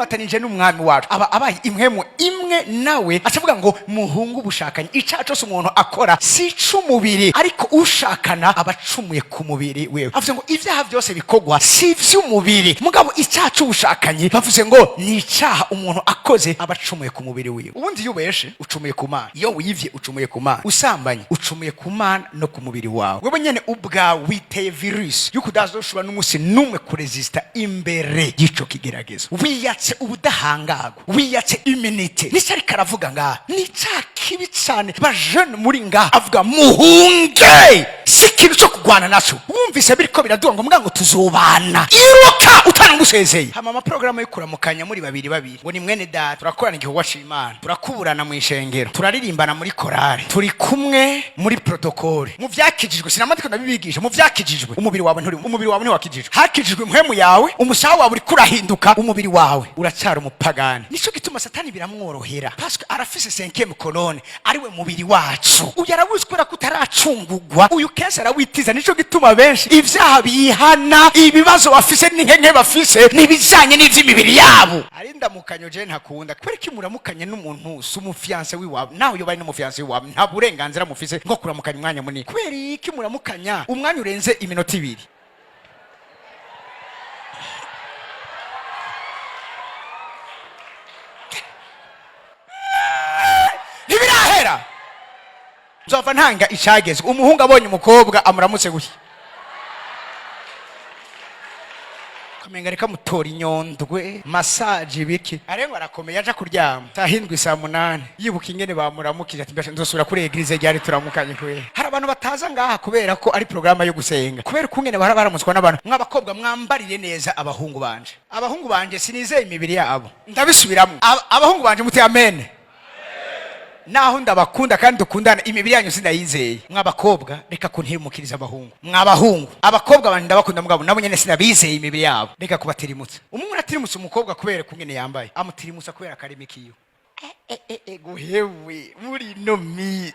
yikomatanije n'umwami wacu aba abaye impwemu imwe nawe acavuga ngo muhungu ubushakanye icyaha cyose umuntu akora si c'umubiri ariko ushakana abacumuye ku mubiri wewe avuze ngo ivyaha byose bikogwa si vy'umubiri mugabo icyaha c'ubushakanye bavuze ngo ni icyaha umuntu akoze abacumuye ku mubiri wewe ubundi yubeshe ucumuye ku Mana iyo wivye ucumuye ku Mana usambanye ucumuye ku Mana no ku mubiri wawe wewe nyene ubwawe witeye virus yuko udazoshobora n'umunsi numwe kuresista imbere y'ico kigeragezo wiyatse ubudahangagwa wiyatse immunity nicari karavuga ngaha ni kibi cyane ba jeune muri ngaha avuga muhunge si ikintu cyo kugwana naco wumvise biriko biraduha ngo mwango tuzobana iruka utanamusezeye hama amaprograma yo kuramukanya muri babiri ngo ni mwene data turakorana igihugu c'Imana turakuburana mu ishengero turaririmbana muri korale turi kumwe muri protokole mu vyakijijwe sinamatiko ndabibigisha mu vyakijijwe umubiri wawe ntiwakijijwe hakijijwe impwemu yawe umushaho wawe uri kurahinduka umubiri wawe uracyari umupagani nico gituma satani biramworohera parce que arafise 5e colonne ariwe mubiri wacu uyarawuzkwera kutaracungugwa uyu kese arawitiza nico gituma benshi ivyaha bihana ibibazo bafise n'inkenke bafise nibijanye n'ivy'imibiri yabo arinda mukanyo je ntakunda kwereka imuramukanye n'umuntu sumufiance wiwabo naho yo bari n'umufiance wiwabo nta burenganzira mufise ngo kuramukanya umwanya munini kweri iki muramukanya umwanya urenze iminota 2 ntibirahera nzova ntanga icageze umuhungu abonye umukobwa amuramutse gutya kamenga reka mutora inyondwe massage biki arengo arakomeye aja kuryama tahindwi saa 8 yibuka ingene bamuramukije ati mbasha nzosubira kuri eglise ryari turamukanye kwe hari abantu bataza ngaha kubera ko ari programa yo gusenga kubera kungene baramutswa n'abantu mw'abakobwa mwambarire neza abahungu banje sinizeye imibiri yabo ndabisubiramo abahungu banje muti amen naho ndabakunda kandi dukundana imibiri yanyu sindayizeye mw'abakobwa reka kuntirumukiriza abahungu abakobwa bandi ndabakunda mugabo nabo nyene sinabizeye imibiri yabo reka kubatirimutsa umuntu atirimutsa umukobwa kubera kungene yambaye amutirimutsa kubera karimi kiyo guhewe muri no mi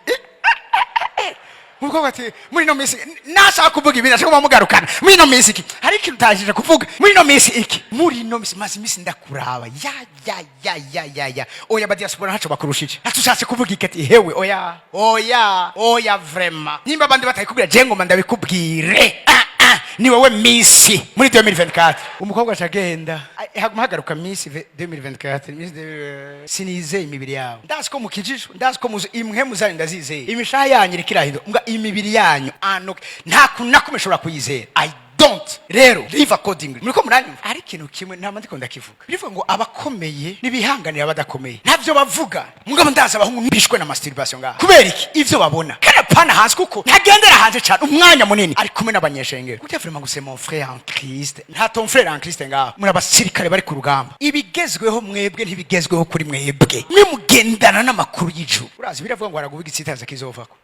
umukobwa ati muri no misi nashaka kuvuga ibintu ashaka mugarukana muri no misi iki hari ikintu utashije kuvuga muri no misi iki muri no misi mazi misi ndakuraba ya oya badiaspora ntaco bakurushije atushatse kuvuga ikati hewe oya vraiment nimba abandi batayikubwira je ngoma ndabikubwire ni wowe misi muri 2024 umukobwa acagenda hagaruka misi 2024 misi sinizeye imibiri yawe ndazi ko mukijijwe ndazi ko muzi imwe muzani ndazizeye imishaha yanyu irikirahindo mbwa imibiri yanyu nta kunakumeshobora kuyizera don't rero live accordingly muriko muranyumva ari ikintu kimwe nta mandiko ndakivuga bivuga ngo abakomeye nibihanganira abadakomeye ntavyo bavuga mugabo ndaza abahungu nibishwe na masturbation ngaha kubera iki ivyo babona kana pana hasi kuko ntagendera hanze cyane umwanya munini ari kumwe n'abanyeshengero gute vraiment guse mon frère en Christ nta ton frère en Christ ngaha muri abasirikare bari ku rugamba ibigezweho mwebwe ntibigezweho kuri mwebwe mwe mugendana n'amakuru y'ijuru urazi biravuga ngo aragubiga itsitaza kizovako